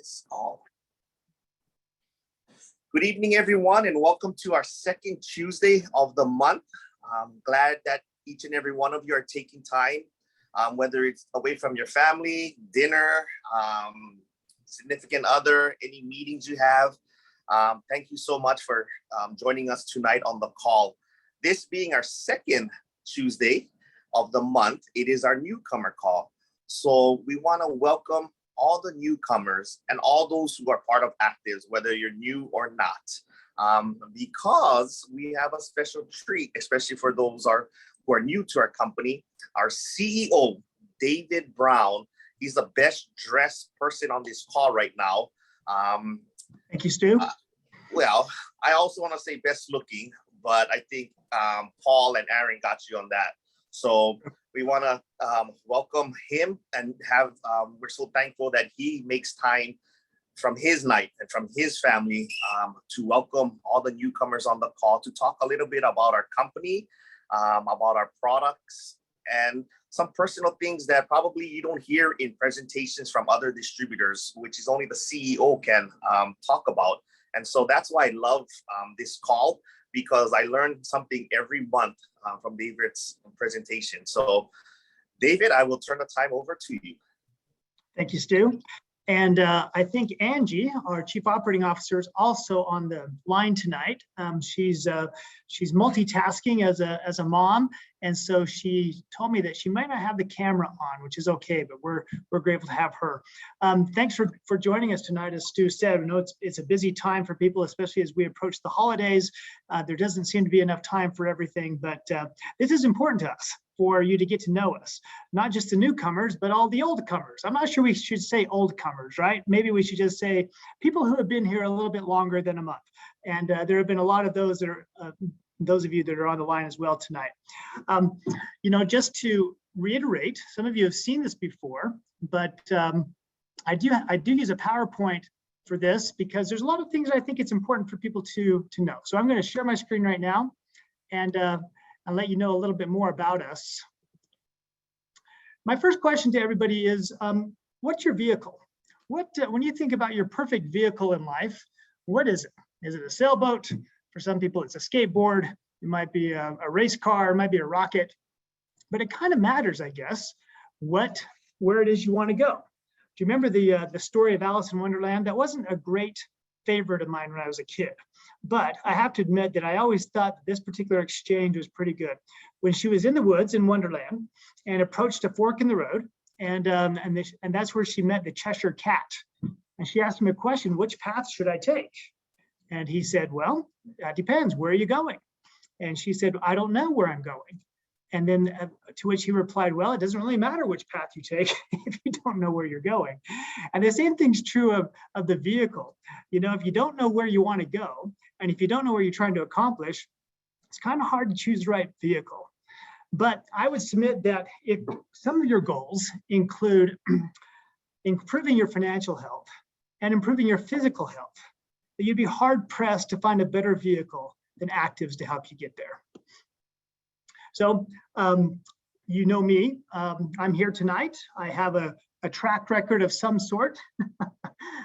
It's all. Good evening, everyone, and welcome to our second Tuesday of the month. I'm glad that each and every one of you are taking time, whether it's away from your family, dinner, significant other, any meetings you have. Thank you so much for joining us tonight on the call. This being our second Tuesday of the month, it is our newcomer call. So we want to welcome all the newcomers and all those who are part of ACTIVZ, whether you're new or not, because we have a special treat, especially for those who are new to our company. Our CEO, David Brown, he's the best dressed person on this call right now. Thank you, Stu. Well, I also want to say best looking, but I think Paul and Aaron got you on that. So we want to welcome him and we're so thankful that he makes time from his night and from his family to welcome all the newcomers on the call to talk a little bit about our company, about our products, and some personal things that probably you don't hear in presentations from other distributors, which is only the CEO can talk about. And so that's why I love this call, because I learn something every month from David's presentation. So David, I will turn the time over to you. Thank you, Stu. And I think Angie, our Chief Operating Officer, is also on the line tonight. She's multitasking as a mom, and so she told me that she might not have the camera on, which is okay, but we're grateful to have her. Thanks for joining us tonight. As Stu said, we know it's a busy time for people, especially as we approach the holidays. There doesn't seem to be enough time for everything, but this is important to us, for you to get to know us, not just the newcomers, but all the old comers. I'm not sure we should say old comers, right? Maybe we should just say people who have been here a little bit longer than a month. And there have been a lot of those that are, those of you that are on the line as well tonight. You know, just to reiterate, some of you have seen this before, but I do use a PowerPoint for this because there's a lot of things I think it's important for people to know. So I'm going to share my screen right now, and I'll let you know a little bit more about us. My first question to everybody is, what's your vehicle? When you think about your perfect vehicle in life, what is it? Is it a sailboat? For some people, it's a skateboard. It might be a race car, it might be a rocket, but it kind of matters, I guess, where it is you want to go. Do you remember the story of Alice in Wonderland? That wasn't a great favorite of mine when I was a kid. But I have to admit that I always thought that this particular exchange was pretty good. When she was in the woods in Wonderland and approached a fork in the road, and that's where she met the Cheshire Cat. And she asked him a question, which path should I take? And he said, well, that depends, where are you going? And she said, I don't know where I'm going. And then to which he replied, well, it doesn't really matter which path you take if you don't know where you're going. And the same thing's true of the vehicle. You know, if you don't know where you want to go, and if you don't know where you're trying to accomplish, it's kind of hard to choose the right vehicle. But I would submit that if some of your goals include improving your financial health and improving your physical health, that you'd be hard pressed to find a better vehicle than ACTIVZ to help you get there. So you know me, I'm here tonight. I have a track record of some sort,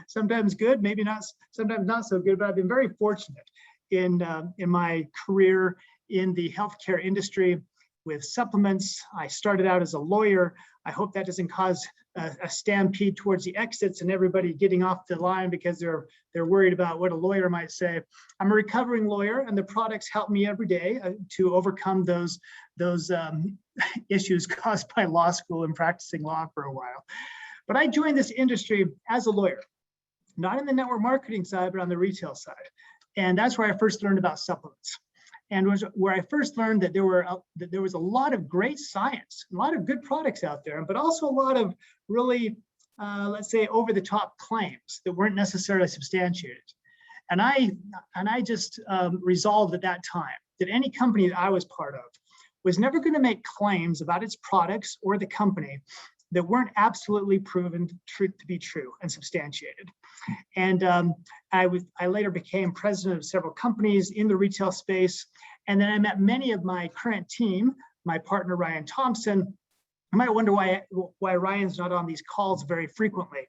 sometimes good, maybe not, sometimes not so good, but I've been very fortunate in my career in the healthcare industry with supplements. I started out as a lawyer. I hope that doesn't cause a stampede towards the exits and everybody getting off the line because they're worried about what a lawyer might say. I'm a recovering lawyer, and the products help me every day to overcome those issues caused by law school and practicing law for a while. But I joined this industry as a lawyer, not in the network marketing side, but on the retail side. And that's where I first learned about supplements. And was where I first learned that there was a lot of great science, a lot of good products out there, but also a lot of really, let's say, over-the-top claims that weren't necessarily substantiated. And I just resolved at that time that any company that I was part of was never going to make claims about its products or the company that weren't absolutely proven to be true and substantiated. And I later became president of several companies in the retail space. And then I met many of my current team, my partner, Ryan Thompson. You might wonder why Ryan's not on these calls very frequently.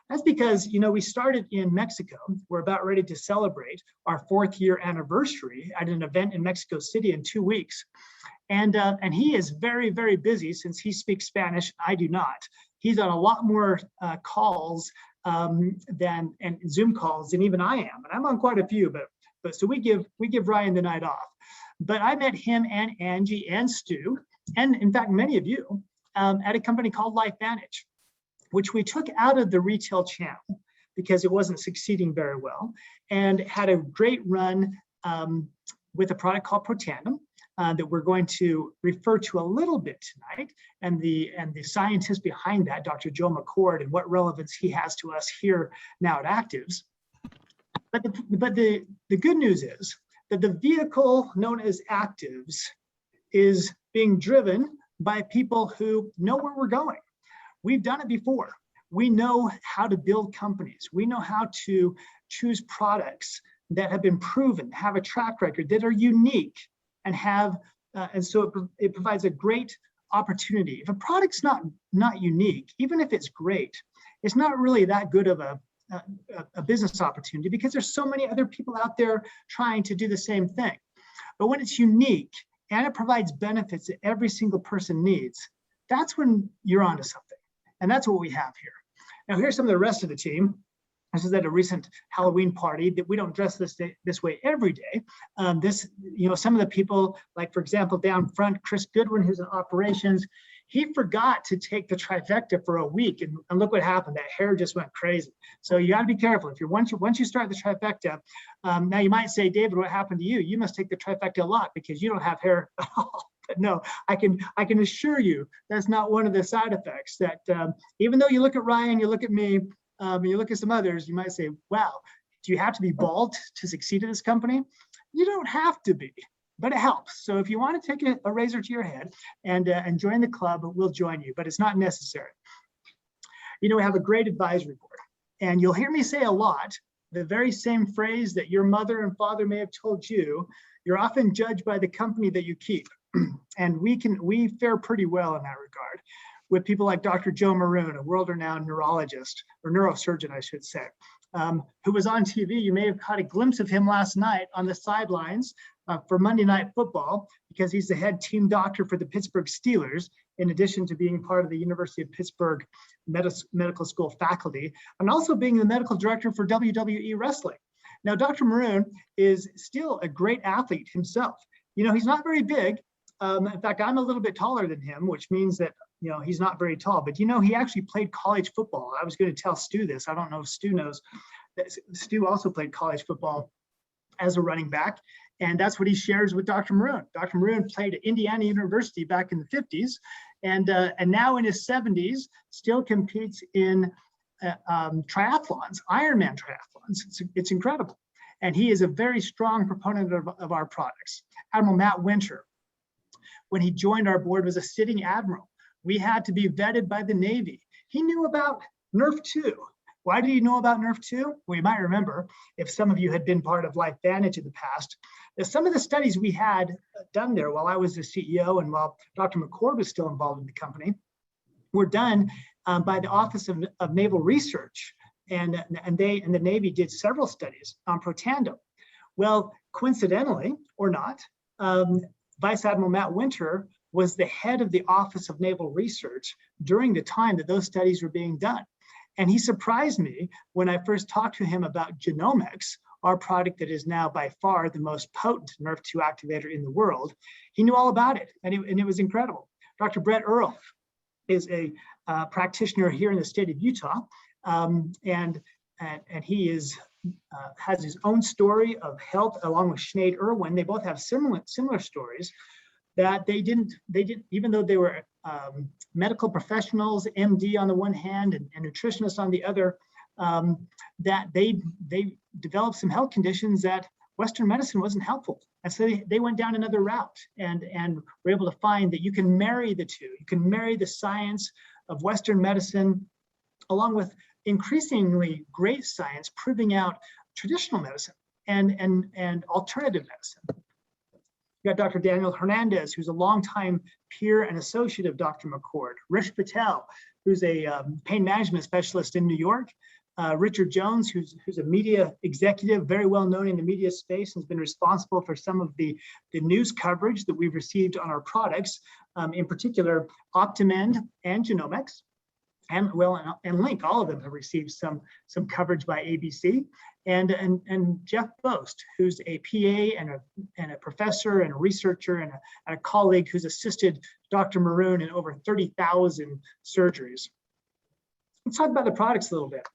That's because, we started in Mexico. We're about ready to celebrate our 4th year anniversary at an event in Mexico City in 2 weeks. And he is very, very busy since he speaks Spanish. I do not. He's on a lot more calls and Zoom calls than even I am. And I'm on quite a few, but so we give Ryan the night off. But I met him and Angie and Stu, and in fact, many of you, at a company called LifeVantage, which we took out of the retail channel because it wasn't succeeding very well, and had a great run with a product called Protandim that we're going to refer to a little bit tonight, and the scientist behind that, Dr. Joe McCord, and what relevance he has to us here now at ACTIVZ. But the good news is that the vehicle known as ACTIVZ is being driven by people who know where we're going. We've done it before. We know how to build companies. We know how to choose products that have been proven, have a track record, that are unique, and so it provides a great opportunity. If a product's not unique, even if it's great, it's not really that good of a business opportunity because there's so many other people out there trying to do the same thing. But when it's unique and it provides benefits that every single person needs, that's when you're onto something. And that's what we have here. Now, here's some of the rest of the team. This is at a recent Halloween party that we don't dress this way every day. Some of the people, like for example, down front, Chris Goodwin, who's in operations, he forgot to take the trifecta for a week, and look what happened. That hair just went crazy. So you got to be careful. If once you start the trifecta, now you might say, David, what happened to you? You must take the trifecta a lot because you don't have hair at all. But no, I can assure you that's not one of the side effects. That even though you look at Ryan, you look at me, you look at some others, you might say, wow, do you have to be bald to succeed in this company? You don't have to be, but it helps. So if you want to take a razor to your head and join the club, we'll join you, but it's not necessary. We have a great advisory board, and you'll hear me say a lot the very same phrase that your mother and father may have told you. You're often judged by the company that you keep. And we fare pretty well in that regard with people like Dr. Joe Maroon, a world-renowned neurologist, or neurosurgeon, I should say, who was on TV. You may have caught a glimpse of him last night on the sidelines for Monday Night Football, because he's the head team doctor for the Pittsburgh Steelers, in addition to being part of the University of Pittsburgh Medical School faculty, and also being the medical director for WWE Wrestling. Now, Dr. Maroon is still a great athlete himself. He's not very big. In fact, I'm a little bit taller than him, which means that, he's not very tall, but he actually played college football. I was going to tell Stu this. I don't know if Stu knows that Stu also played college football as a running back. And that's what he shares with Dr. Maroon. Dr. Maroon played at Indiana University back in the 50s, and now in his 70s, still competes in triathlons, Ironman triathlons. It's incredible. And he is a very strong proponent of our products. Admiral Matt Winter, when he joined our board, was a sitting admiral. We had to be vetted by the Navy. He knew about Nerf 2. Why did he know about Nerf 2? Well, you might remember, if some of you had been part of LifeVantage in the past, that some of the studies we had done there while I was the CEO and while Dr. McCord was still involved in the company were done by the Office of Naval Research. And the Navy did several studies on Protandim. Well, coincidentally or not, Vice Admiral Matt Winter was the head of the Office of Naval Research during the time that those studies were being done. And he surprised me when I first talked to him about Genomics, our product that is now by far the most potent Nerf2 activator in the world. He knew all about it, and it was incredible. Dr. Brett Earle is a practitioner here in the state of Utah, and he has his own story of health along with Sinead Irwin. They both have similar stories that they didn't, even though they were medical professionals, MD on the one hand and nutritionists on the other, that they developed some health conditions that Western medicine wasn't helpful. And so they went down another route and were able to find that you can marry the two. You can marry the science of Western medicine along with increasingly great science proving out traditional medicine and alternative medicine. You got Dr. Daniel Hernandez, who's a longtime peer and associate of Dr. McCord. Rish Patel, who's a pain management specialist in New York, Richard Jones, who's a media executive, very well known in the media space, and has been responsible for some of the news coverage that we've received on our products, in particular, OptimEnd and Genomics. And LINQ, all of them have received some coverage by ABC, and Jeff Boast, who's a PA and a professor and a researcher and a colleague who's assisted Dr. Maroon in over 30,000 surgeries. Let's talk about the products a little bit.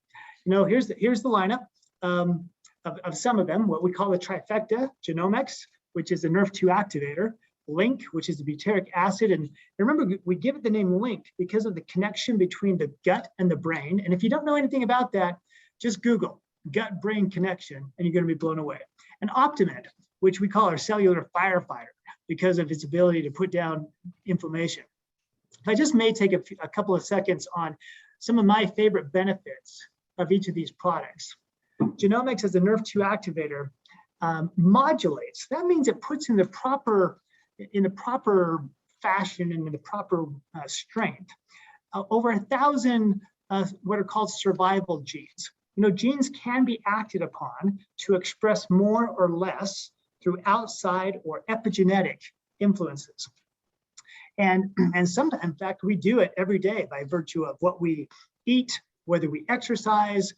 Here's the lineup of some of them. What we call the trifecta: Genomics, which is the NRF2 activator; LINQ, which is the butyric acid. And remember, we give it the name LINQ because of the connection between the gut and the brain. And if you don't know anything about that, just Google gut-brain connection, and you're going to be blown away. And OptimEnd, which we call our cellular firefighter because of its ability to put down inflammation. I just may take a couple of seconds on some of my favorite benefits of each of these products. Genomics, as a NRF2 activator, modulates. That means it puts in the proper fashion and in the proper strength over 1,000 what are called survival genes. Genes can be acted upon to express more or less through outside or epigenetic influences. And sometimes, in fact, we do it every day by virtue of what we eat, whether we exercise,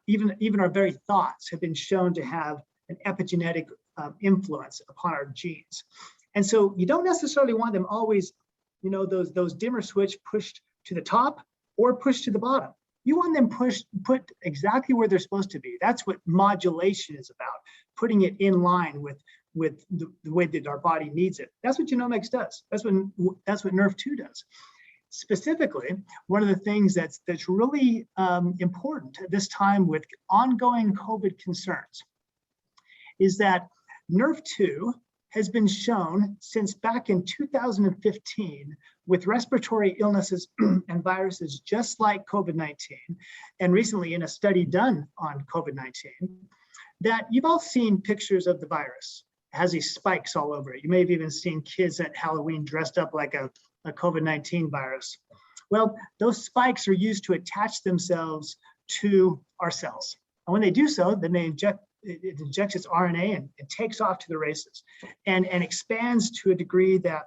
even our very thoughts have been shown to have an epigenetic influence upon our genes. And so you don't necessarily want them always, those dimmer switch pushed to the top or pushed to the bottom. You want them put exactly where they're supposed to be. That's what modulation is about, putting it in line with the way that our body needs it. That's what Genomics does. That's what NRF2 does. Specifically, one of the things that's really important at this time with ongoing COVID concerns is that NRF2 has been shown since back in 2015 with respiratory illnesses and viruses just like COVID-19, and recently in a study done on COVID-19, that you've all seen pictures of the virus. It has these spikes all over it. You may have even seen kids at Halloween dressed up like a COVID-19 virus. Well, those spikes are used to attach themselves to our cells. And when they do so, then it injects its RNA and it takes off to the races and expands to a degree that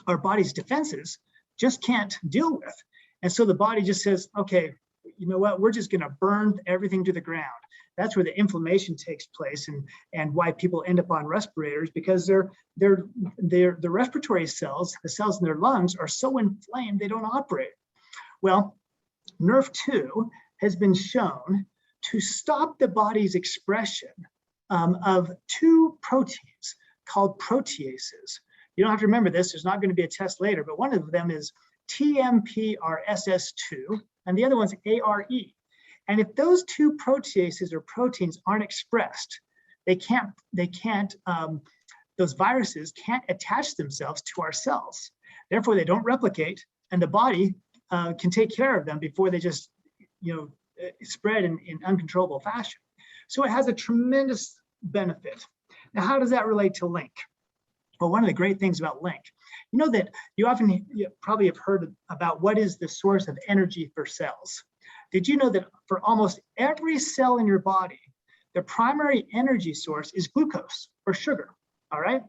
our body's defenses just can't deal with. And so the body just says, okay, you know what, we're just gonna burn everything to the ground. That's where the inflammation takes place and why people end up on respirators, because the respiratory cells, the cells in their lungs, are so inflamed they don't operate. Well, NRF2 has been shown to stop the body's expression of two proteins called proteases. You don't have to remember this, there's not going to be a test later, but one of them is TMPRSS2 and the other one's ARE. And if those two proteases or proteins aren't expressed, those viruses can't attach themselves to our cells. Therefore, they don't replicate, and the body can take care of them before they just, spread in uncontrollable fashion. So it has a tremendous benefit. Now, how does that relate to LINQ? Well, one of the great things about LINQ, that you probably have heard about what is the source of energy for cells. Did you know that for almost every cell in your body, the primary energy source is glucose or sugar, all right?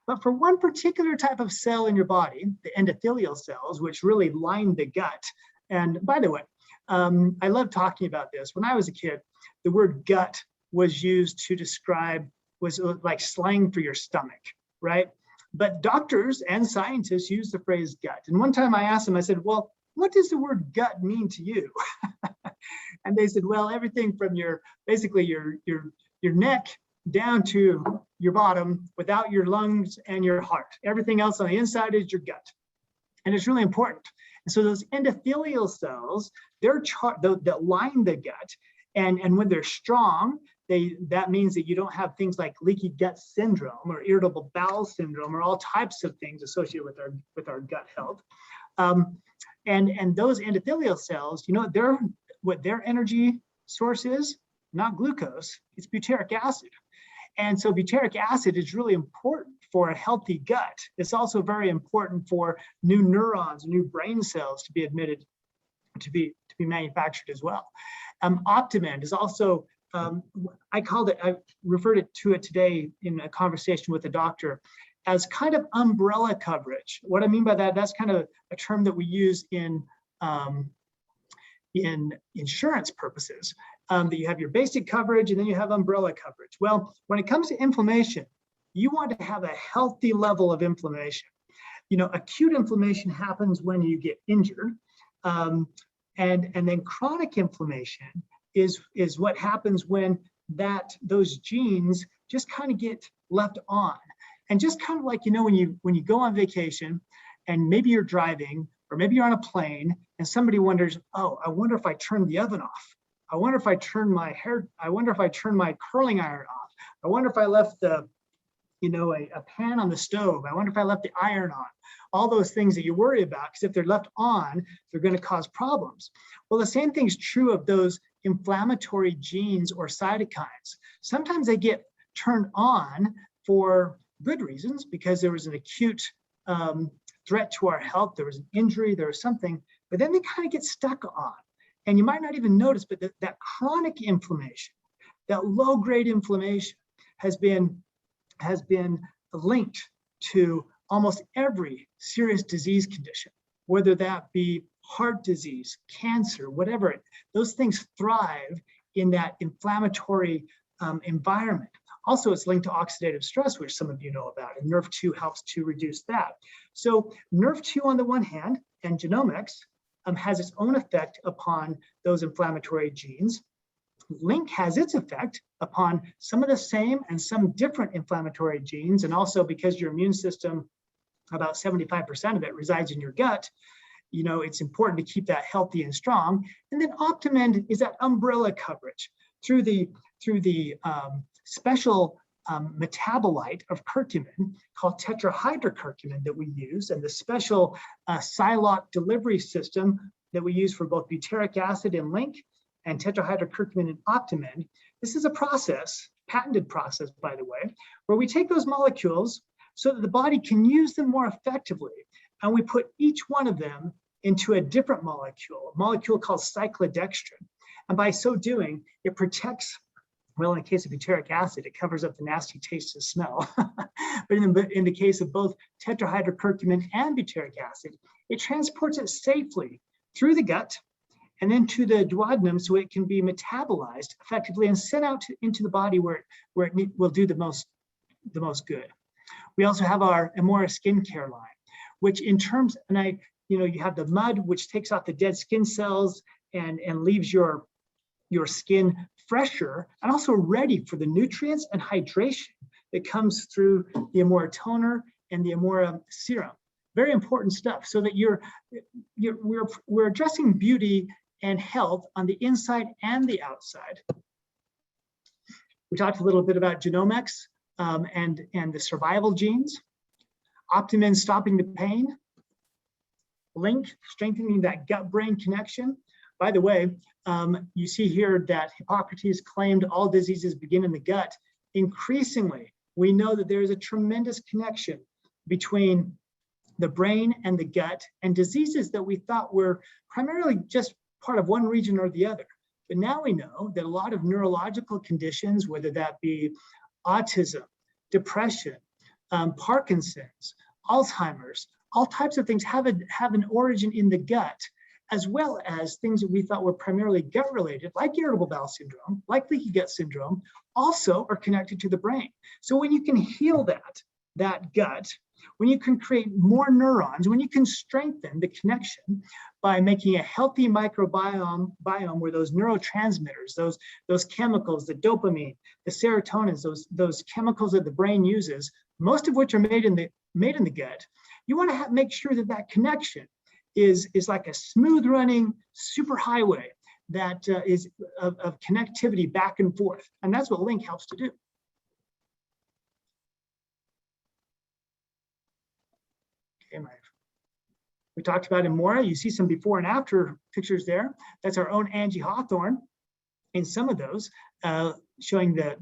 But for one particular type of cell in your body, the endothelial cells, which really line the gut, and by the way, I love talking about this. When I was a kid, the word gut was used to describe, was like slang for your stomach, right? But doctors and scientists use the phrase gut. And one time I asked them, I said, well, what does the word gut mean to you? And they said, well, everything from basically your neck down to your bottom without your lungs and your heart. Everything else on the inside is your gut. And it's really important. And so those endothelial cells, that line the gut. And when they're strong, that means that you don't have things like leaky gut syndrome or irritable bowel syndrome or all types of things associated with our gut health. And those endothelial cells, what their energy source is? Not glucose, it's butyric acid. And so butyric acid is really important for a healthy gut. It's also very important for new neurons, new brain cells to be admitted to be manufactured as well. Optimend is also, I referred to it today in a conversation with a doctor as kind of umbrella coverage. What I mean by that, that's kind of a term that we use in insurance purposes, that you have your basic coverage and then you have umbrella coverage. Well, when it comes to inflammation, you want to have a healthy level of inflammation. You know, acute inflammation happens when you get injured, and then chronic inflammation is what happens when those genes just kind of get left on. And just kind of like, you know, when you go on vacation and maybe you're driving or maybe you're on a plane and somebody wonders, oh, I wonder if I turned the oven off. I wonder if I turned my curling iron off. I wonder if I left a pan on the stove. I wonder if I left the iron on. All those things that you worry about, because if they're left on, they're going to cause problems. Well, the same thing's true of those inflammatory genes or cytokines. Sometimes they get turned on for good reasons, because there was an acute threat to our health, there was an injury, there was something, but then they kind of get stuck on. And you might not even notice, but that chronic inflammation, that low-grade inflammation has been linked to almost every serious disease condition, whether that be heart disease, cancer, whatever. Those things thrive in that inflammatory environment. Also, it's linked to oxidative stress, which some of you know about, and NRF2 helps to reduce that. So NRF2 on the one hand, and genomics has its own effect upon those inflammatory genes. LINQ has its effect upon some of the same and some different inflammatory genes, and also because your immune system, about 75% of it resides in your gut, you know, it's important to keep that healthy and strong. And then Optimend is that umbrella coverage through the special metabolite of curcumin called tetrahydrocurcumin that we use, and the special Silock delivery system that we use for both butyric acid in LINQ and tetrahydrocurcumin in Optimend. This is a process, patented process, by the way, where we take those molecules so that the body can use them more effectively. And we put each one of them into a different molecule, a molecule called cyclodextrin. And by so doing, it protects, well, in the case of butyric acid, it covers up the nasty taste and smell. But in the case of both tetrahydrocurcumin and butyric acid, it transports it safely through the gut and then to the duodenum so it can be metabolized effectively and sent out into the body where it will do the most good. We also have our EMORA skincare line, which in terms, you have the mud, which takes off the dead skin cells and leaves your skin fresher and also ready for the nutrients and hydration that comes through the EMORA toner and the EMORA serum. Very important stuff, so that we're addressing beauty and health on the inside and the outside. We talked a little bit about genomics and the survival genes. Optimend stopping the pain. LINQ strengthening that gut-brain connection. By the way, you see here that Hippocrates claimed all diseases begin in the gut. Increasingly, we know that there is a tremendous connection between the brain and the gut, and diseases that we thought were primarily just part of one region or the other. But now we know that a lot of neurological conditions, whether that be autism, depression, Parkinson's, Alzheimer's, all types of things have an origin in the gut, as well as things that we thought were primarily gut related, like irritable bowel syndrome, like leaky gut syndrome, also are connected to the brain. So when you can heal that gut, when you can create more neurons, when you can strengthen the connection by making a healthy microbiome where those neurotransmitters, those chemicals, the dopamine, the serotonins, those chemicals that the brain uses, most of which are made in the gut, you want to make sure that connection is like a smooth running superhighway that is of connectivity back and forth. And that's what LINQ helps to do. Okay, we talked about EMORA. You see some before and after pictures there. That's our own Angie Hawthorne in some of those, showing the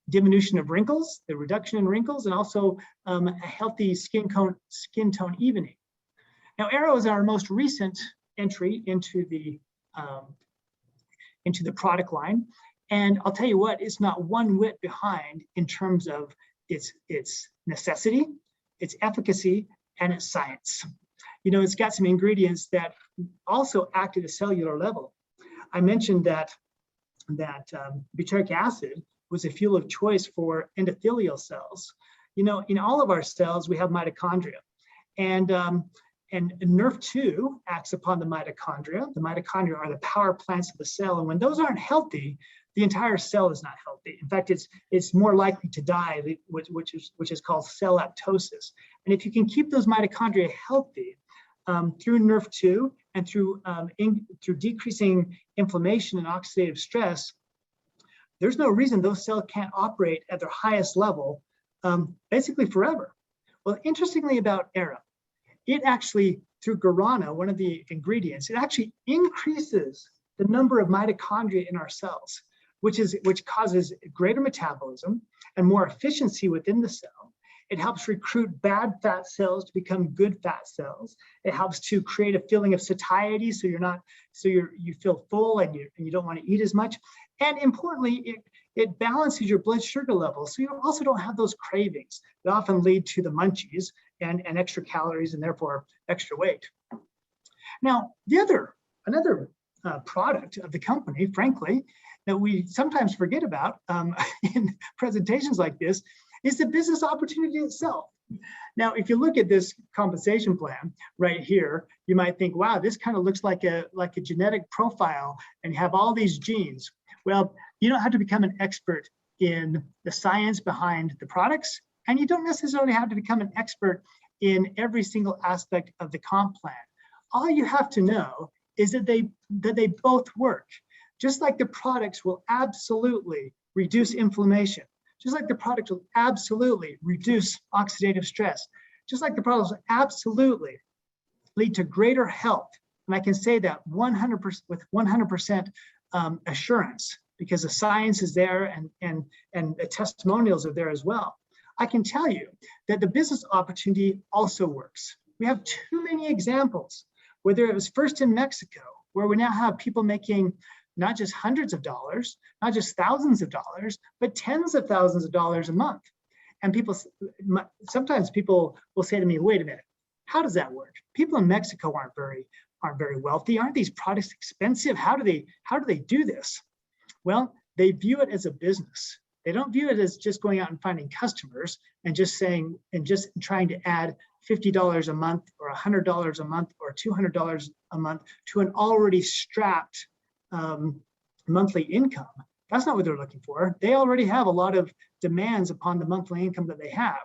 diminution of wrinkles, the reduction in wrinkles, and also a healthy skin tone evening. Now, AIRO is our most recent entry into the into the product line. And I'll tell you what, it's not one whit behind in terms of its necessity, its efficacy, and its science. You know, it's got some ingredients that also act at a cellular level. I mentioned that butyric acid was a fuel of choice for endothelial cells. You know, in all of our cells, we have mitochondria. And NRF2 acts upon the mitochondria. The mitochondria are the power plants of the cell. And when those aren't healthy, the entire cell is not healthy. In fact, it's more likely to die, which is called cell apoptosis. And if you can keep those mitochondria healthy through NRF2 and through decreasing inflammation and oxidative stress, there's no reason those cells can't operate at their highest level basically forever. Well, interestingly about AIRO, it actually, through guarana, one of the ingredients, it actually increases the number of mitochondria in our cells, which causes greater metabolism and more efficiency within the cell. It helps recruit bad fat cells to become good fat cells. It helps to create a feeling of satiety, so you feel full and you don't want to eat as much. And importantly, it balances your blood sugar levels, so you also don't have those cravings that often lead to the munchies and extra calories and therefore extra weight. Now, another product of the company, frankly, that we sometimes forget about in presentations like this is the business opportunity itself. Now, if you look at this compensation plan right here, you might think, wow, this kind of looks like a genetic profile and you have all these genes. Well, you don't have to become an expert in the science behind the products, and you don't necessarily have to become an expert in every single aspect of the comp plan. All you have to know is that they both work. Just like the products will absolutely reduce inflammation, just like the product will absolutely reduce oxidative stress, just like the products will absolutely lead to greater health. And I can say that 100% with 100% assurance, because the science is there and the testimonials are there as well. I can tell you that the business opportunity also works. We have too many examples, whether it was first in Mexico, where we now have people making not just hundreds of dollars, not just thousands of dollars, but tens of thousands of dollars a month. And sometimes people will say to me, wait a minute, how does that work? People in Mexico aren't very wealthy. Aren't these products expensive? How do they do this? Well, they view it as a business. They don't view it as just going out and finding customers and just trying to add $50 a month or $100 a month or $200 a month to an already strapped monthly income. That's not what they're looking for. They already have a lot of demands upon the monthly income that they have.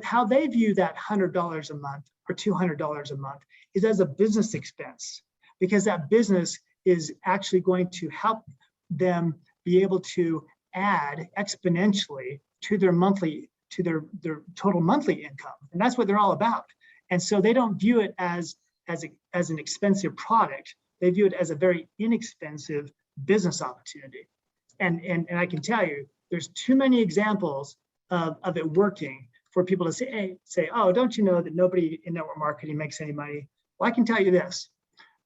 How they view that $100 a month or $200 a month is as a business expense, because that business is actually going to help them be able to add exponentially to their total monthly income. And that's what they're all about. And so they don't view it as an expensive product. They view it as a very inexpensive business opportunity. And I can tell you, there's too many examples of it working for people to say, oh, don't you know that nobody in network marketing makes any money? Well, I can tell you this.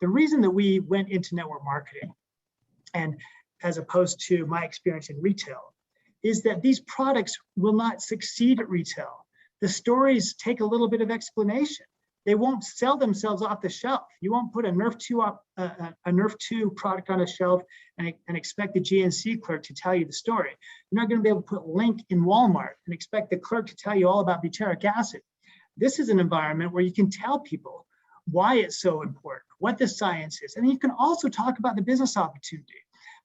The reason that we went into network marketing, and as opposed to my experience in retail, is that these products will not succeed at retail. The stories take a little bit of explanation. They won't sell themselves off the shelf. You won't put a NRF2 product on a shelf and expect the GNC clerk to tell you the story. You're not going to be able to put LINQ in Walmart and expect the clerk to tell you all about butyric acid. This is an environment where you can tell people why it's so important, what the science is, and you can also talk about the business opportunity.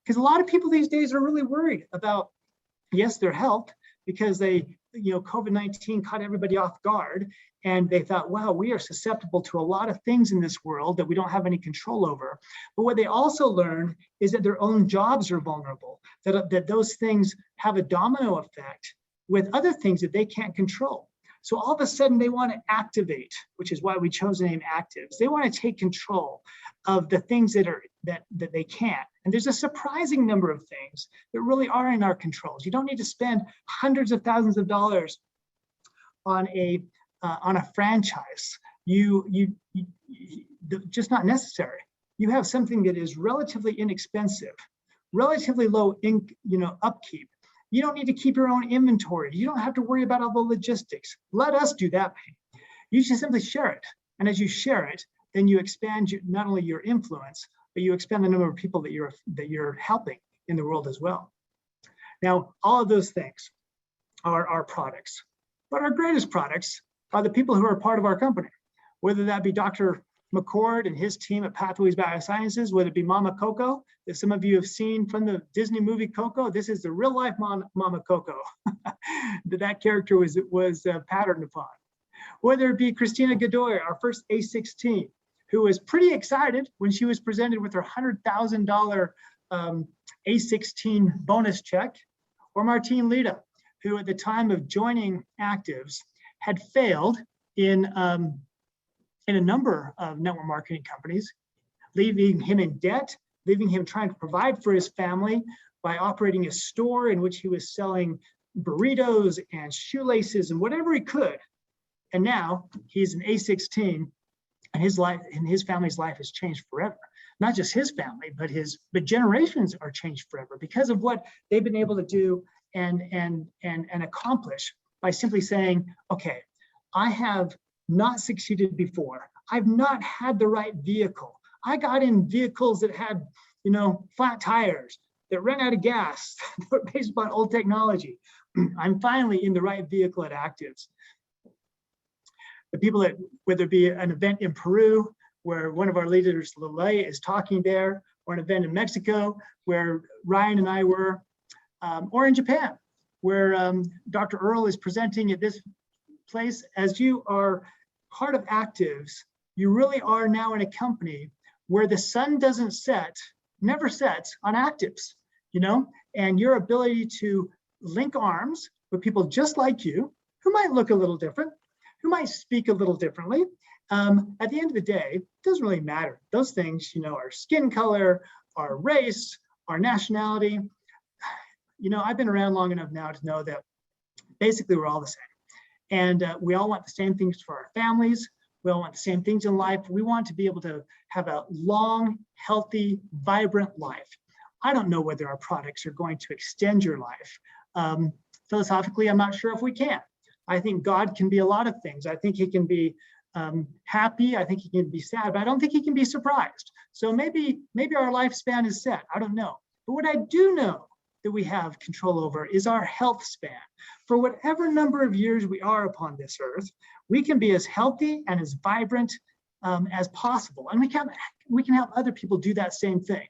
Because a lot of people these days are really worried about, yes, their health, because COVID-19 caught everybody off guard, and they thought, wow, we are susceptible to a lot of things in this world that we don't have any control over. But what they also learned is that their own jobs are vulnerable, that those things have a domino effect with other things that they can't control. So all of a sudden they want to activate, which is why we chose the name ACTIVZ. They want to take control of the things that they can't. And there's a surprising number of things that really are in our controls. You don't need to spend hundreds of thousands of dollars on a franchise. Just not necessary. You have something that is relatively inexpensive relatively low upkeep. You don't need to keep your own inventory. You don't have to worry about all the logistics. Let us do that. You should simply share it. And as you share it, then you expand not only your influence, but you expand the number of people that you're helping in the world as well. Now, all of those things are our products, but our greatest products are the people who are part of our company, whether that be Dr. McCord and his team at Pathways Biosciences, whether it be Mama Coco, that some of you have seen from the Disney movie Coco. This is the real life Mama Coco that character was patterned upon. Whether it be Christina Godoy, our first A16, who was pretty excited when she was presented with her $100,000 A16 bonus check, or Martine Lita, who at the time of joining ACTIVZ had failed in a number of network marketing companies, leaving him in debt, leaving him trying to provide for his family by operating a store in which he was selling burritos and shoelaces and whatever he could. And now he's an A16, and his life and his family's life has changed forever. Not just his family, but generations are changed forever because of what they've been able to do and accomplish by simply saying, okay, I have not succeeded before. I've not had the right vehicle. I got in vehicles that had, flat tires, that ran out of gas, that were based upon old technology. I'm finally in the right vehicle at ACTIVZ. The people that, whether it be an event in Peru, where one of our leaders, Lele, is talking there, or an event in Mexico, where Ryan and I were, or in Japan, where Dr. Earl is presenting at this place. As you are part of ACTIVZ, you really are now in a company where the sun doesn't set, never sets on ACTIVZ, and your ability to link arms with people just like you, who might look a little different, who might speak a little differently. At the end of the day, it doesn't really matter. Those things, our skin color, our race, our nationality. I've been around long enough now to know that basically we're all the same. And we all want the same things for our families. We all want the same things in life. We want to be able to have a long, healthy, vibrant life. I don't know whether our products are going to extend your life. Philosophically, I'm not sure if we can. I think God can be a lot of things. I think he can be happy. I think he can be sad, but I don't think he can be surprised. So maybe our lifespan is set. I don't know. But what I do know that we have control over is our health span. For whatever number of years we are upon this earth, we can be as healthy and as vibrant as possible. And we can help other people do that same thing.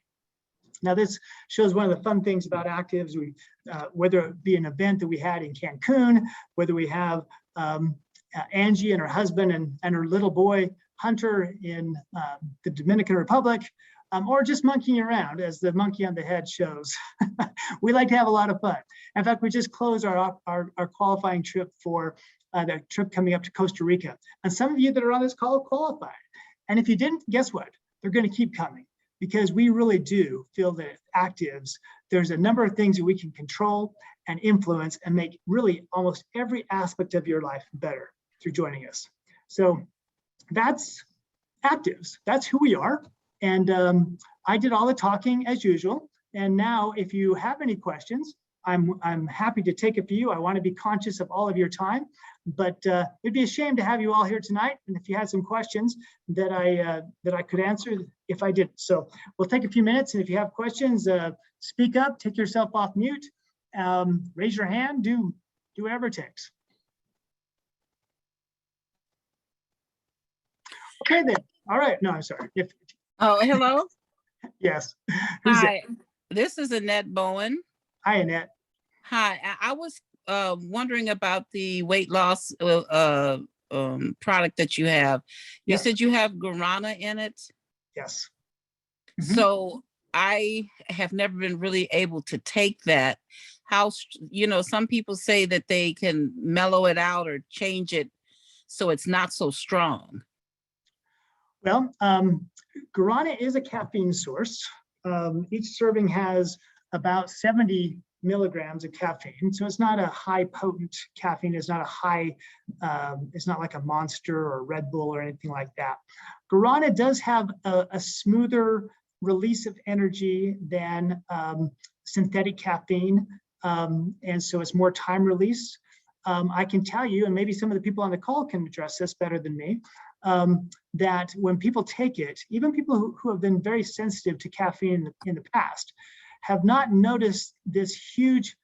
Now, this shows one of the fun things about ACTIVZ. Whether it be an event that we had in Cancun, whether we have Angie and her husband and her little boy, Hunter, in the Dominican Republic, or just monkeying around, as the monkey on the head shows. We like to have a lot of fun. In fact, we just closed our qualifying trip for the trip coming up to Costa Rica. And some of you that are on this call qualified. And if you didn't, guess what? They're going to keep coming, because we really do feel that at ACTIVZ, there's a number of things that we can control and influence and make really almost every aspect of your life better through joining us. So that's ACTIVZ. That's who we are. And I did all the talking as usual. And now, if you have any questions, I'm happy to take a few. I want to be conscious of all of your time, but it'd be a shame to have you all here tonight. And if you had some questions that I could answer, if I didn't. So we'll take a few minutes, and if you have questions, speak up, take yourself off mute, raise your hand, do whatever it takes. Okay then. All right. No, I'm sorry. Oh, hello. Yes. Hi, this is Annette Bowen. Hi, Annette. Hi, I was wondering about the weight loss product that you have. You said you have guarana in it? Yes. So I have never been really able to take that. How, some people say that they can mellow it out or change it so it's not so strong. Well, guarana is a caffeine source. Each serving has about 70 milligrams of caffeine. So it's not a high potent caffeine. It's not a high, it's not like a Monster or Red Bull or anything like that. Guarana does have a smoother, release of energy than synthetic caffeine. And so it's more time release. I can tell you, and maybe some of the people on the call can address this better than me, that when people take it, even people who have been very sensitive to caffeine in the past, have not noticed this huge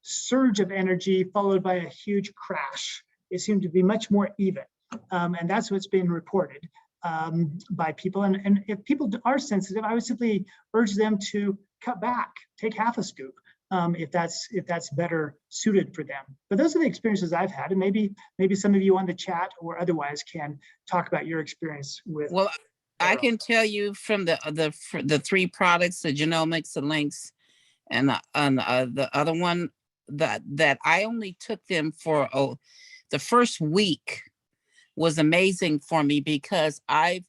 surge of energy followed by a huge crash. It seemed to be much more even. And that's what's been reported by people. And if people are sensitive, I would simply urge them to cut back, take half a scoop, if that's better suited for them. But those are the experiences I've had, and maybe some of you on the chat or otherwise can talk about your experience with. Well, I can tell you from the three products, the genomics, the links, and the other one, that I only took them for the first week was amazing for me, because I've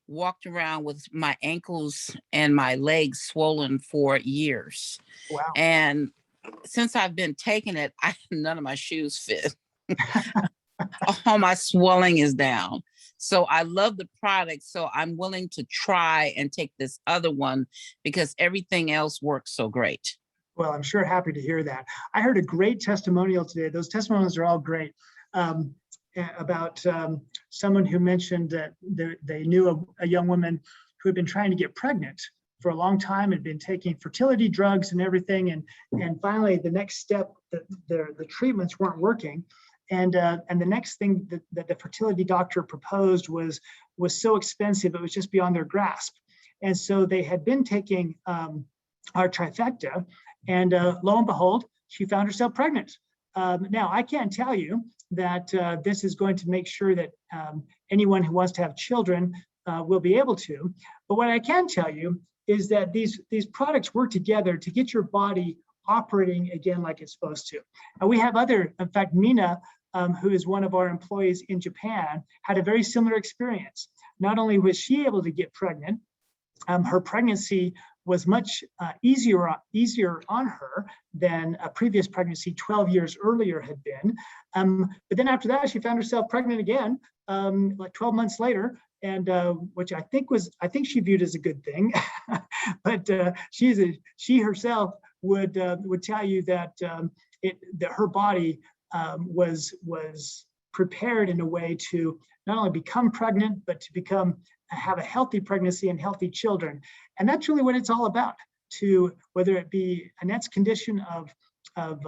walked around with my ankles and my legs swollen for years. Wow. And since I've been taking it, none of my shoes fit. All my swelling is down. So I love the product. So I'm willing to try and take this other one because everything else works so great. Well, I'm sure happy to hear that. I heard a great testimonial today. Those testimonials are all great. About someone who mentioned that they knew a young woman who had been trying to get pregnant for a long time, had been taking fertility drugs and everything, and finally the next step, the treatments weren't working, and the next thing that the fertility doctor proposed was so expensive it was just beyond their grasp, and so they had been taking our trifecta, and lo and behold, she found herself pregnant. Now I can't tell you that this is going to make sure that anyone who wants to have children will be able to. But what I can tell you is that these products work together to get your body operating again like it's supposed to. And we have in fact, Mina, who is one of our employees in Japan, had a very similar experience. Not only was she able to get pregnant, her pregnancy was much easier on her than a previous pregnancy 12 years earlier had been. But then after that, she found herself pregnant again, like 12 months later, and which I think she viewed as a good thing. But she herself would tell you that that her body was prepared in a way to not only become pregnant, but to have a healthy pregnancy and healthy children. And that's really what it's all about, whether it be Annette's condition of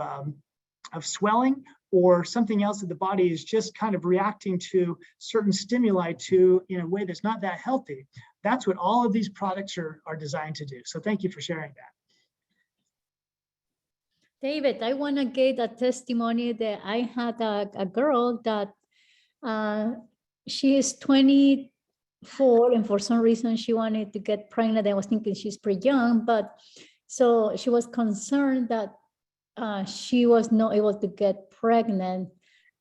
swelling or something else that the body is just kind of reacting to certain stimuli in a way that's not that healthy. That's what all of these products are designed to do. So thank you for sharing that. David, I want to give a testimony that I had a girl that she is 24, and for some reason she wanted to get pregnant. I was thinking she's pretty young, but so she was concerned that she was not able to get pregnant.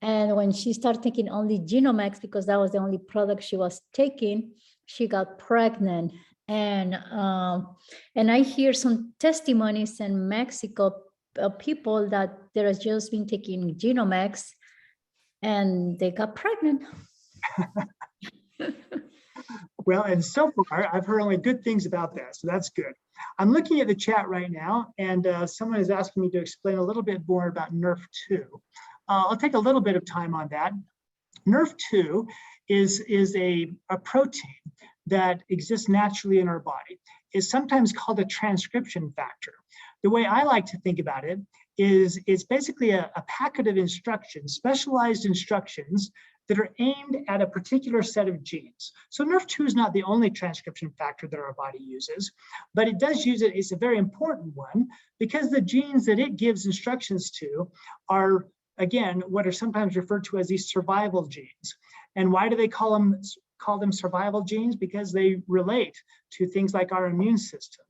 And when she started taking only Genomex, because that was the only product she was taking, she got pregnant. And I hear some testimonies in Mexico of people that they're just been taking Genomex and they got pregnant. Well, and so far, I've heard only good things about that, so that's good. I'm looking at the chat right now, and someone is asking me to explain a little bit more about NRF2. I'll take a little bit of time on that. NRF2 is a protein that exists naturally in our body. It's sometimes called a transcription factor. The way I like to think about it is it's basically a packet of instructions, specialized instructions that are aimed at a particular set of genes. So NRF2 is not the only transcription factor that our body uses, but it does use it. It's a very important one because the genes that it gives instructions to are, again, what are sometimes referred to as these survival genes. And why do they call them survival genes? Because they relate to things like our immune system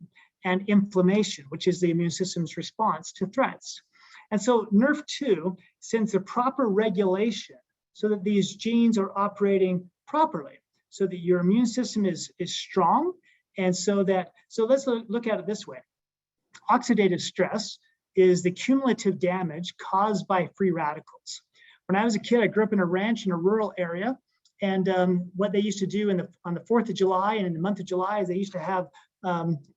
and inflammation, which is the immune system's response to threats. And so NRF2 sends a proper regulation so that these genes are operating properly, so that your immune system is strong. And so let's look at it this way. Oxidative stress is the cumulative damage caused by free radicals. When I was a kid, I grew up in a ranch in a rural area, And what they used to do on the 4th of July and in the month of July is they used to have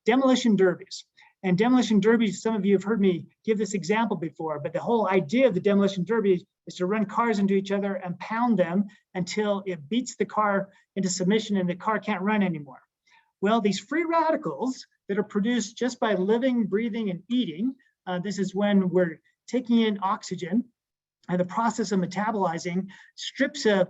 demolition derbies. And demolition derbies, some of you have heard me give this example before, but the whole idea of the demolition derby is to run cars into each other and pound them until it beats the car into submission and the car can't run anymore. Well, these free radicals that are produced just by living, breathing, and eating, this is when we're taking in oxygen, and the process of metabolizing strips an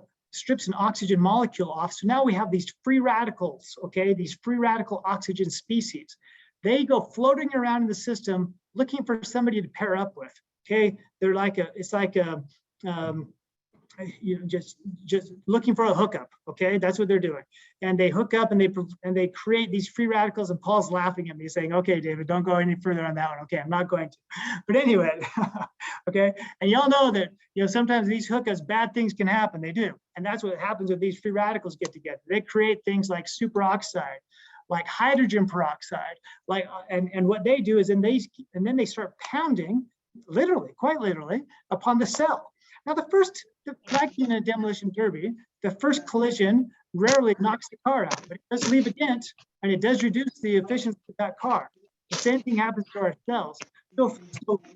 oxygen molecule off. So now we have these free radicals, okay? These free radical oxygen species. They go floating around in the system looking for somebody to pair up with, okay? They're like just looking for a hookup, okay? That's what they're doing. And they hook up and they create these free radicals, and Paul's laughing at me saying, okay, David, don't go any further on that one. Okay, I'm not going to. But anyway, okay? And y'all know that, sometimes these hookups, bad things can happen. They do. And that's what happens when these free radicals get together. They create things like superoxide, like hydrogen peroxide, and what they do is then they start pounding, literally, quite literally, upon the cell. Now, like in a demolition derby, the first collision rarely knocks the car out, but it does leave a dent, and it does reduce the efficiency of that car. The same thing happens to our cells. So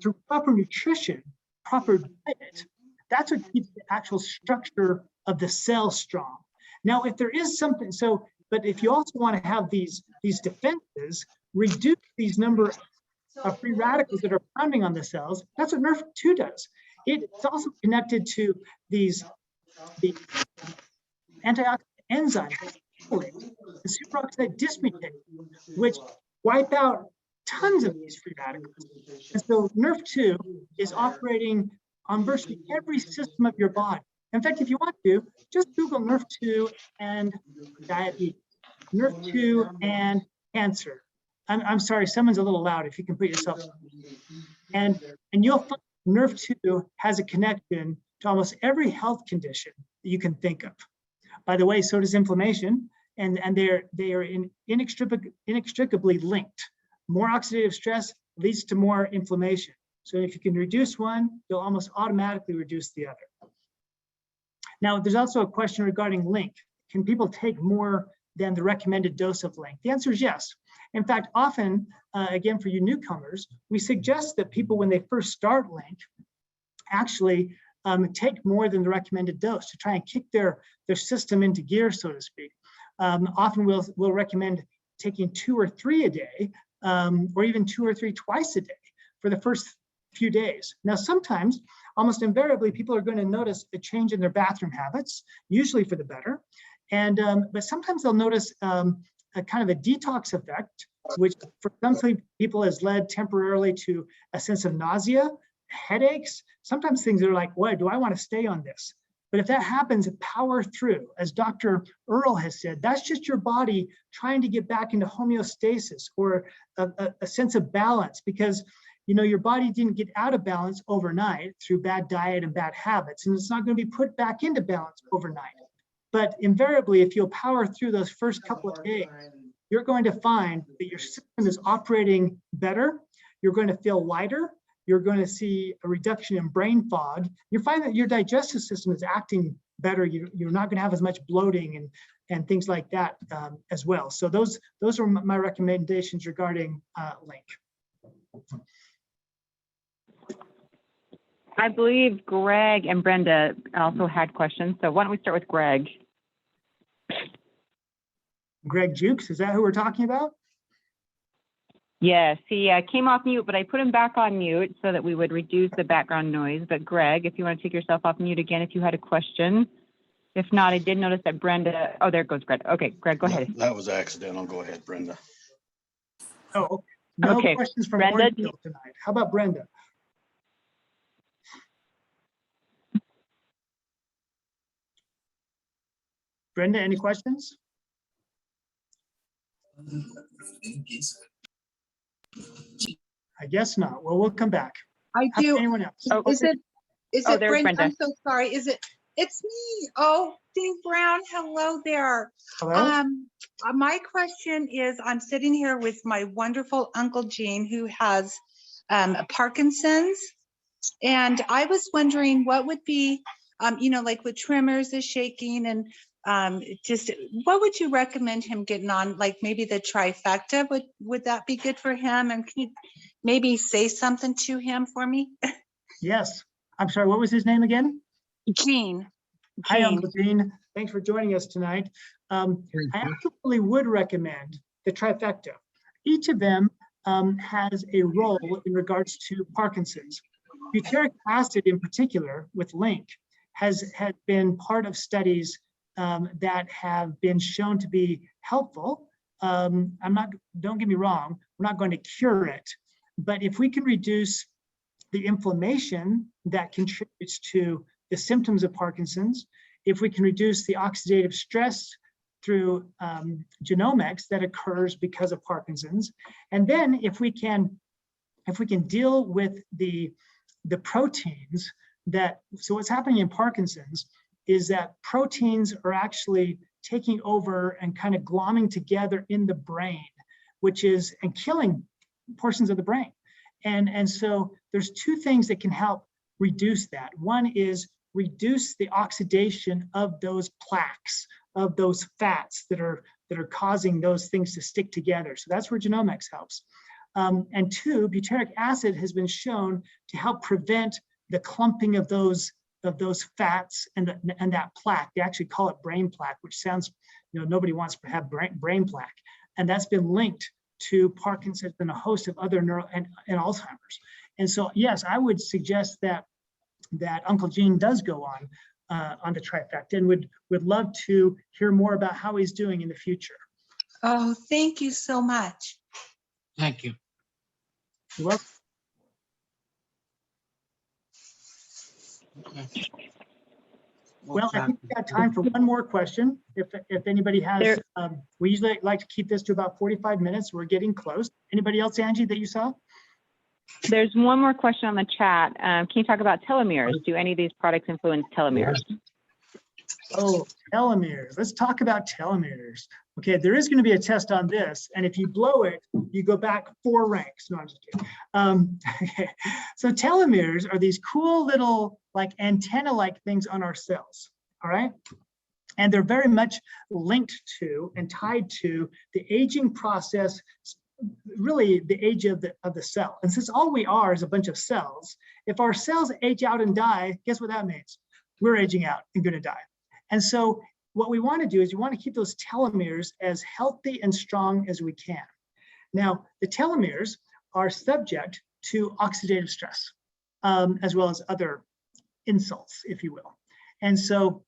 through proper nutrition, proper diet, that's what keeps the actual structure of the cell strong. Now, if there is something, but if you also want to have these defenses, reduce these number of free radicals that are pounding on the cells, that's what NRF2 does. It's also connected to the antioxidant enzymes, the superoxide dismutase, which wipe out tons of these free radicals. And so NRF2 is operating on virtually every system of your body. In fact, if you want to, just Google NRF2 and diabetes, NRF2 and cancer. I'm sorry, someone's a little loud. If you can put yourself on. And you'll find NRF2 has a connection to almost every health condition that you can think of. By the way, so does inflammation, and they are inextricably linked. More oxidative stress leads to more inflammation. So if you can reduce one, you'll almost automatically reduce the other. Now, there's also a question regarding LINQ. Can people take more than the recommended dose of LINQ? The answer is yes. In fact, often, again, for you newcomers, we suggest that people, when they first start LINQ, actually take more than the recommended dose to try and kick their system into gear, so to speak. Often we'll recommend taking 2 or 3 a day, or even 2 or 3 twice a day for the first few days. Now, sometimes, almost invariably, people are going to notice a change in their bathroom habits, usually for the better. But sometimes they'll notice a kind of a detox effect, which for some people has led temporarily to a sense of nausea, headaches. Sometimes things are like, what, do I want to stay on this? But if that happens, power through. As Dr. Earl has said, that's just your body trying to get back into homeostasis or a sense of balance, because your body didn't get out of balance overnight through bad diet and bad habits, and it's not going to be put back into balance overnight. But invariably, if you'll power through those first couple of days, you're going to find that your system is operating better. You're going to feel lighter. You're going to see a reduction in brain fog. You find that your digestive system is acting better. You're not going to have as much bloating and things like that as well. So those are my recommendations regarding LINQ. I believe Greg and Brenda also had questions. So why don't we start with Greg? Greg Jukes, is that who we're talking about? Yes, he came off mute, but I put him back on mute so that we would reduce the background noise. But Greg, if you want to take yourself off mute again, if you had a question. If not, I did notice that Brenda, oh, there goes Greg. Okay, Greg, go ahead. That was accidental. Go ahead, Brenda. Oh, no Okay. questions from Brenda, Orangefield tonight. How about Brenda? Brenda, any questions? I guess not. Well, we'll come back. I How about do. anyone else? Oh, Is it there's Brenda? Brenda. I'm so sorry. It's me. Oh, Dave Brown. Hello there. Hello? My question is, I'm sitting here with my wonderful Uncle Gene, who has Parkinson's, and I was wondering what would be like with tremors, the shaking, and just what would you recommend him getting on? Like maybe the trifecta, would that be good for him? And can you maybe say something to him for me? Yes. I'm sorry, what was his name again? Gene. Hi, Uncle Gene. Thanks for joining us tonight. I absolutely would recommend the trifecta. Each of them has a role in regards to Parkinson's. Butyric acid in particular with LINQ has been part of studies that have been shown to be helpful. Don't get me wrong, we're not going to cure it, but if we can reduce the inflammation that contributes to the symptoms of Parkinson's, if we can reduce the oxidative stress through genomics that occurs because of Parkinson's, and then if we can deal with the proteins so what's happening in Parkinson's is that proteins are actually taking over and kind of glomming together in the brain, and killing portions of the brain. And so there's two things that can help reduce that. One is reduce the oxidation of those plaques, of those fats that are causing those things to stick together. So that's where genomics helps. And two, butyric acid has been shown to help prevent the clumping of those fats and that plaque. They actually call it brain plaque, which sounds, nobody wants to have brain plaque. And that's been linked to Parkinson's and a host of other and Alzheimer's. And so, yes, I would suggest that Uncle Gene does go on the trifecta, and would love to hear more about how he's doing in the future. Oh, thank you so much. Thank you. You're welcome. Okay. Well, I think we've got time for one more question. If anybody has, we usually like to keep this to about 45 minutes. We're getting close. Anybody else, Angie, that you saw? There's one more question on the chat. Can you talk about telomeres? Do any of these products influence telomeres? Oh, telomeres. Let's talk about telomeres. Okay, there is going to be a test on this, and if you blow it, you go back 4 ranks. No, I'm just kidding. Okay. So telomeres are these cool little like antenna-like things on our cells. All right, and they're very much linked to and tied to the aging process. Really, the age of the cell. And since all we are is a bunch of cells, if our cells age out and die, guess what that means? We're aging out and going to die. And so what we want to do is you want to keep those telomeres as healthy and strong as we can. Now, the telomeres are subject to oxidative stress, as well as other insults, if you will. And so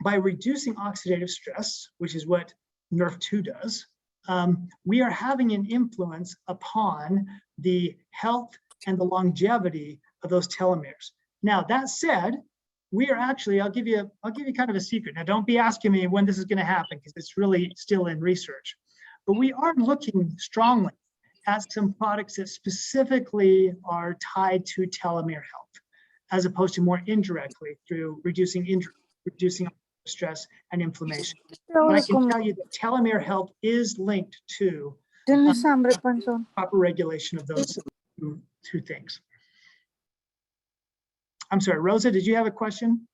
by reducing oxidative stress, which is what NRF2 does, we are having an influence upon the health and the longevity of those telomeres. Now, that said, we are actually, I'll give you kind of a secret. Now, don't be asking me when this is going to happen, because it's really still in research. But we are looking strongly at some products that specifically are tied to telomere health, as opposed to more indirectly through reducing stress and inflammation. But I can tell you that telomere health is linked to proper regulation of those two things. I'm sorry, Rosa, did you have a question?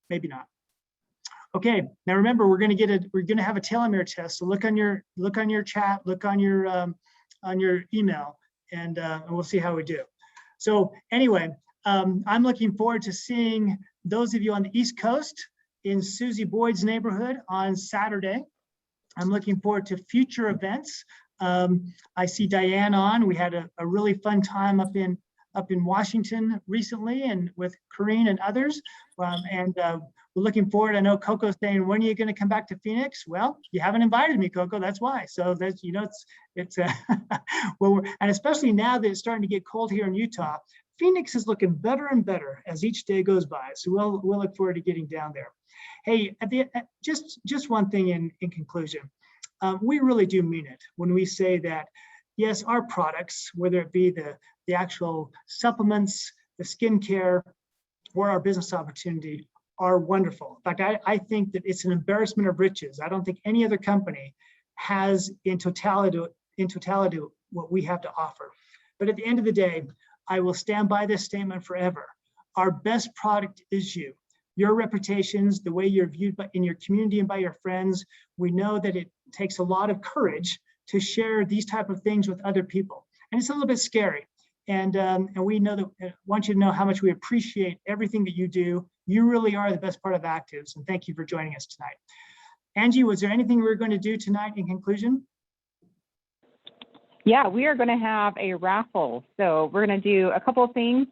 Maybe not. Okay, now remember, we're going to have a telomere test. So look on your chat, look on your email, and we'll see how we do. So anyway, I'm looking forward to seeing those of you on the East Coast in Susie Boyd's neighborhood on Saturday. I'm looking forward to future events. I see Diane on. We had a really fun time up in Washington recently, and with Corrine and others. We're looking forward. I know Coco's saying, when are you going to come back to Phoenix? Well, you haven't invited me, Coco. That's why. So that's, it's well, and especially now that it's starting to get cold here in Utah, Phoenix is looking better and better as each day goes by. So we'll look forward to getting down there. Hey, just one thing in conclusion. We really do mean it when we say that, yes, our products, whether it be the actual supplements, the skincare, or our business opportunity, are wonderful. In fact, I think that it's an embarrassment of riches. I don't think any other company has in totality what we have to offer. But at the end of the day, I will stand by this statement forever. Our best product is you. Your reputations, the way you're viewed in your community and by your friends. We know that it takes a lot of courage to share these type of things with other people. And it's a little bit scary. And we know that, want you to know how much we appreciate everything that you do. You really are the best part of ACTIVZ, and thank you for joining us tonight. Angie, was there anything we were going to do tonight in conclusion? Yeah, we are going to have a raffle. So we're going to do a couple of things.